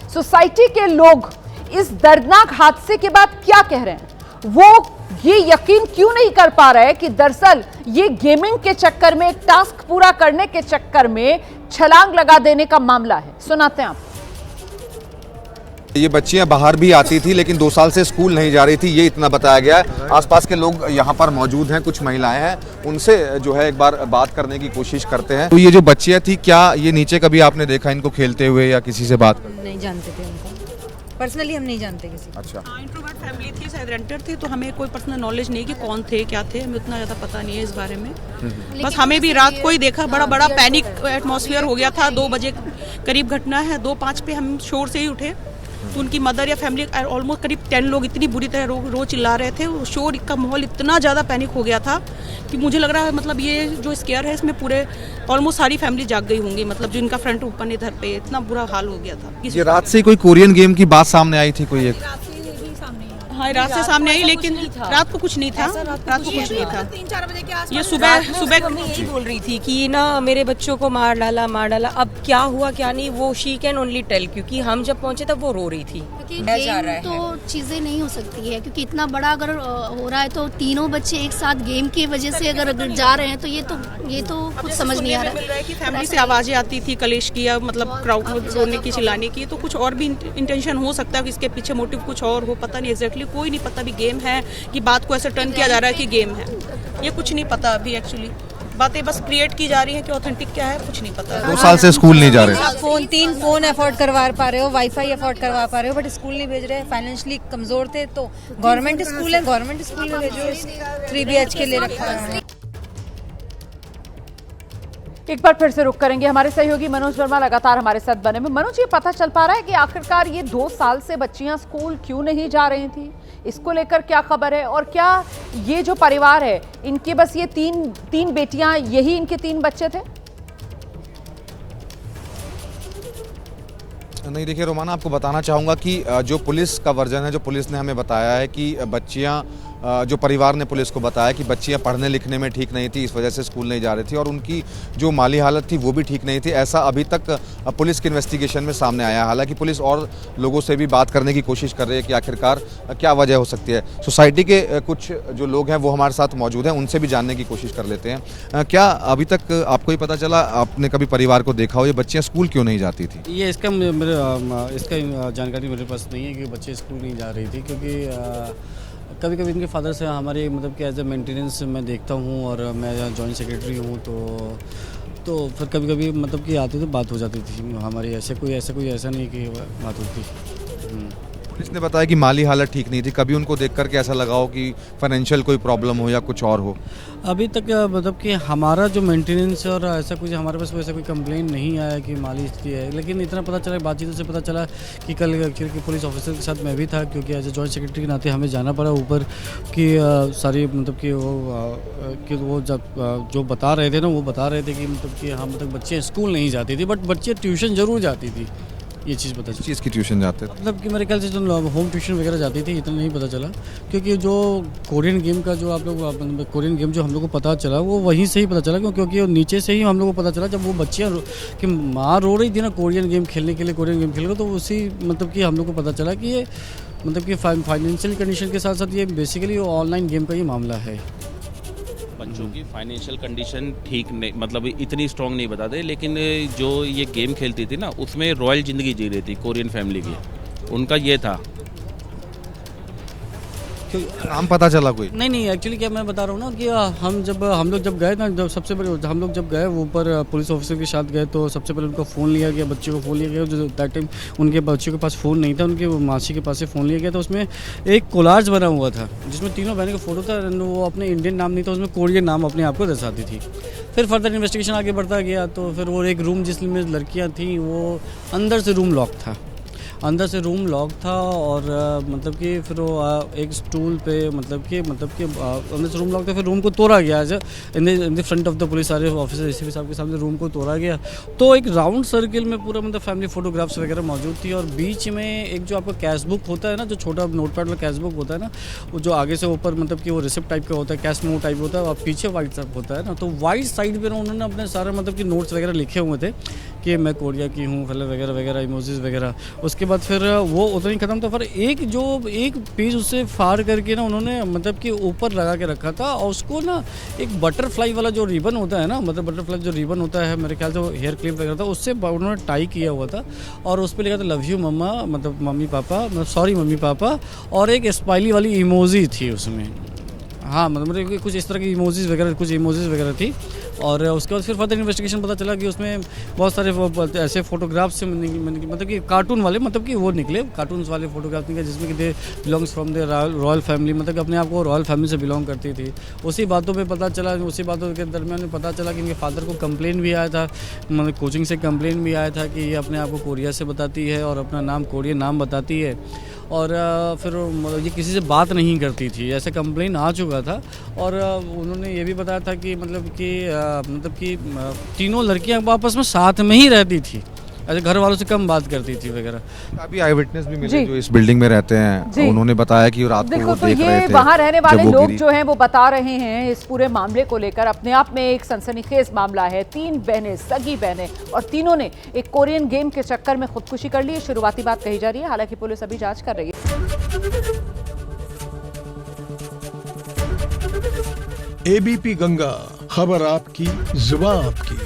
Society के लोग इस दर्दनाक हादसे के बाद क्या कह रहे हैं, वो ये यकीन क्यों नहीं कर पा रहे कि दरअसल ये गेमिंग के चक्कर में, एक टास्क पूरा करने के चक्कर में छलांग लगा देने का मामला है। सुनाते हैं आप। ये बच्चियां बाहर भी आती थी लेकिन 2 साल से स्कूल नहीं जा रही थी, ये इतना बताया गया है। आसपास के लोग यहाँ पर मौजूद हैं, कुछ महिलाएं हैं, उनसे जो है एक बार बात करने की कोशिश करते हैं। तो ये जो बच्चियां थी, क्या ये नीचे कभी आपने देखा इनको खेलते हुए या किसी से बात करते? नहीं जानते थे उनको, पर्सनली हम नहीं जानते किसी को। अच्छा, इंट्रोवर्ट फैमिली थी, शायद रेंटर थे, तो हमें कोई पर्सनल नॉलेज नहीं कि कौन थे क्या थे, हमें उतना ज़्यादा पता नहीं है इस बारे में। बस हमें भी रात को ही देखा, बड़ा बड़ा पैनिक एटमॉस्फेयर हो गया था। 2 बजे करीब घटना है, 2:05 पे हम शोर से ही उठे, तो उनकी मदर या फैमिली ऑलमोस्ट करीब 10 लोग इतनी बुरी तरह रो चिल्ला रहे थे। शोर का माहौल इतना ज़्यादा पैनिक हो गया था कि मुझे लग रहा है मतलब ये जो स्केयर है इसमें पूरे ऑलमोस्ट सारी फैमिली जाग गई होंगी, मतलब जिनका फ्रंट ऊपर इधर पे इतना बुरा हाल हो गया था। ये रात से कोई कोरियन गेम की बात सामने आई थी कोई एक? हाँ, रात से सामने आई, लेकिन रात को कुछ नहीं था, रात को कुछ नहीं था। 3-4 बजे के आसपास ये सुबह मम्मी यही बोल रही थी कि ना मेरे बच्चों को मार डाला। अब क्या हुआ क्या नहीं वो शी कैन ओनली टेल, क्योंकि हम जब पहुंचे तब वो रो रही थी। गेम तो चीजें नहीं हो सकती है, क्योंकि इतना बड़ा अगर हो रहा है तो तीनों बच्चे एक साथ गेम की वजह से अगर जा रहे हैं तो ये तो कुछ समझ नहीं आ रहा है कि फैमिली से आवाजें आती थी कलेश की या मतलब क्राउड रोने की, चिल्लाने की, तो कुछ और भी इंटेंशन हो सकता है कि इसके पीछे मोटिव कुछ और हो, पता नहीं एग्जैक्टली, कोई नहीं पता। भी गेम है कि बात को ऐसे टर्न किया जा रहा है कि गेम है, ये कुछ नहीं पता अभी। एक्चुअली बातें बस क्रिएट की जा रही है कि ऑथेंटिक क्या है, कुछ नहीं पता। 2 साल से स्कूल नहीं जा रहे। 3 फोन अफोर्ड करवा पा रहे हो, वाईफाई अफोर्ड करवा पा रहे हो, बट स्कूल नहीं भेज रहे। फाइनेंशियली कमजोर थे तो गवर्नमेंट स्कूल है, गवर्नमेंट स्कूल में भेजो। 3 BHK ले रखा है। एक बार फिर से रुक करेंगे, हमारे सहयोगी मनोज वर्मा लगातार हमारे साथ बने हुए। मनोज, ये पता चल पा रहा है कि आखिरकार ये 2 साल से बच्चियां स्कूल क्यों नहीं जा रही थी, इसको लेकर क्या खबर है? और क्या ये जो परिवार है इनके बस ये तीन बेटियां, यही इनके 3 बच्चे थे? नहीं, देखिए रोमाना, आपको बताना चाहूँगा कि जो पुलिस का वर्जन है, जो पुलिस ने हमें बताया है कि बच्चियाँ, जो परिवार ने पुलिस को बताया कि बच्चियाँ पढ़ने लिखने में ठीक नहीं थी, इस वजह से स्कूल नहीं जा रही थी, और उनकी जो माली हालत थी वो भी ठीक नहीं थी। ऐसा अभी तक पुलिस के इन्वेस्टिगेशन में सामने आया। हालांकि पुलिस और लोगों से भी बात करने की कोशिश कर रही है कि आखिरकार क्या वजह हो सकती है। सोसाइटी के कुछ जो लोग हैं वो हमारे साथ मौजूद हैं, उनसे भी जानने की कोशिश कर लेते हैं। क्या अभी तक आपको ही पता चला, आपने कभी परिवार को देखा हो, ये बच्चियाँ स्कूल क्यों नहीं जाती थी? ये इसका जानकारी मेरे पास नहीं है कि बच्चे स्कूल नहीं जा रही थी, क्योंकि कभी कभी इनके फादर से हमारे मतलब कि एज ए मेंटेनेंस मैं देखता हूँ, और मैं जॉइंट सेक्रेटरी हूँ, तो फिर कभी कभी मतलब कि आती तो बात हो जाती थी हमारी। ऐसा नहीं कि बात होती। पुलिस ने बताया कि माली हालत ठीक नहीं थी। कभी उनको देख करके ऐसा लगा हो कि फाइनेंशियल कोई प्रॉब्लम हो या कुछ और हो? अभी तक मतलब कि हमारा जो मेंटेनेंस और ऐसा कुछ हमारे पास ऐसा कोई कंप्लेंट नहीं आया कि माली स्थिति है। लेकिन इतना पता चला, बातचीत से पता चला कि कल एक्चुअली कि पुलिस ऑफिसर के साथ मैं भी था, क्योंकि एज ए जॉइंट सेक्रेटरी के नाते हमें जाना पड़ा ऊपर कि सारी मतलब कि वो जब जो बता रहे थे ना, वो बता रहे थे कि मतलब कि हाँ, मतलब बच्चे स्कूल नहीं जाती थी, बट बच्चे ट्यूशन ज़रूर जाती थी। ये चीज़ पता चली। चीज़ की ट्यूशन जाते थे? मतलब कि मेरे ख्याल से जो होम ट्यूशन वगैरह जाती थी, इतना नहीं पता चला, क्योंकि जो कोरियन गेम का जो आप लोग कोरियन गेम जो हम लोग को पता चला वो वहीं से ही पता चला, क्योंकि नीचे से ही हम लोग को पता चला जब वो बच्चियाँ कि माँ रो रही थी ना कोरियन गेम खेलने के लिए, तो उसी मतलब कि हम लोग को पता चला कि ये मतलब कि फाइनेंशियल कंडीशन के साथ साथ ये बेसिकली ऑनलाइन गेम का ही मामला है। बच्चों की फाइनेंशियल कंडीशन ठीक नहीं, मतलब इतनी स्ट्रांग नहीं बताते, लेकिन जो ये गेम खेलती थी ना, उसमें रॉयल ज़िंदगी जी रही थी कोरियन फैमिली की, उनका ये था। नाम पता चला कोई? नहीं, एक्चुअली क्या मैं बता रहा हूँ ना कि हम लोग जब गए ना, जब सबसे पहले हम लोग जब गए वो ऊपर पुलिस ऑफिसर के साथ गए, तो सबसे पहले उनका फ़ोन लिया गया, बच्चे को फ़ोन लिया गया। जो दैट टाइम उनके बच्चों के पास फ़ोन नहीं था, उनके मासी के पास से फ़ोन लिया गया। तो उसमें एक कोलाज बना हुआ था जिसमें तीनों बहनों का फ़ोटो था, वो अपने इंडियन नाम नहीं था, उसमें कोरियन नाम अपने आप को दर्शाती थी। फिर फर्दर इन्वेस्टिगेशन आगे बढ़ता गया, तो फिर वो एक रूम जिसमें लड़कियाँ थीं, वो अंदर से रूम लॉक था, और मतलब कि फिर वो एक स्टूल पे मतलब कि अंदर से रूम लॉक था। फिर रूम को तोड़ा गया, in the front of the police, सारे ऑफिसर एसीपी साहब के सामने रूम को तोड़ा गया। तो एक राउंड सर्किल में पूरा मतलब फैमिली फोटोग्राफ्स वगैरह मौजूद थी, और बीच में एक जो आपका कैश बुक होता है ना, जो छोटा नोटपैड वाला कैश बुक होता है ना, वो जो आगे से ऊपर मतलब कि वो रिसिप्ट टाइप का होता है, कैश मेमो टाइप होता है, और पीछे वाइट सब होता है ना। तो वाइट साइड पर उन्होंने अपने सारे मतलब कि नोट्स वगैरह लिखे हुए थे कि मैं कोरिया की हूँ, वगैरह इमोजीज वगैरह। उसके बाद फिर वो उतना ही ख़त्म था, पर एक पेज उससे फाड़ करके ना उन्होंने मतलब कि ऊपर लगा के रखा था, और उसको ना एक बटरफ्लाई वाला जो रिबन होता है ना, मतलब बटरफ्लाई जो रिबन होता है मेरे ख्याल से वो हेयर क्लिप वगैरह था, उससे उन्होंने टाई किया हुआ था, और उस पर लिखा था लव यू मम्मा, मतलब मम्मी पापा, मतलब सॉरी मम्मी पापा, और एक स्माइली वाली इमोजी थी उसमें। हाँ, मतलब कुछ इस तरह की इमोजीज़ वगैरह थी। और उसके बाद फिर फर्दर इन्वेस्टिगेशन पता चला कि उसमें बहुत सारे ऐसे फोटोग्राफ्स से मतलब कि कार्टून वाले, मतलब कि वो निकले कार्टून्स वाले फोटोग्राफ्स निकले, जिसमें कि दे belongs from the royal family, मतलब कि अपने आप को रॉयल फैमिली से बिलोंग करती थी। उसी बातों के दरमियान में पता चला कि इनके फादर को कंप्लेन भी आया था, मतलब कोचिंग से कंप्लेन भी आया था कि ये अपने आप को कोरिया से बताती है और अपना नाम कोरियन नाम बताती है, और फिर मतलब ये किसी से बात नहीं करती थी, ऐसे कंप्लेन आ चुका था। और उन्होंने ये भी बताया था कि मतलब कि तीनों लड़कियां आपस में साथ में ही रहती थी, ऐसे घर वालों से कम बात करती थी वगैरह। अभी आई विटनेस भी मिले जो इस बिल्डिंग में रहते हैं, उन्होंने बताया कि रात को देखो वो तो देख ये रहे थे वहाँ रहने वाले जब वो लोग गिरी। जो हैं वो बता रहे हैं इस पूरे मामले को लेकर, अपने आप में एक सनसनीखेज मामला है। 3 बहनें, सगी बहनें, और तीनों ने एक कोरियन गेम के चक्कर में खुदकुशी कर ली। शुरुआती बात कही जा रही है, हालांकि पुलिस अभी जांच कर रही है। एबीपी गंगा, खबर आपकी, जुबान आपकी।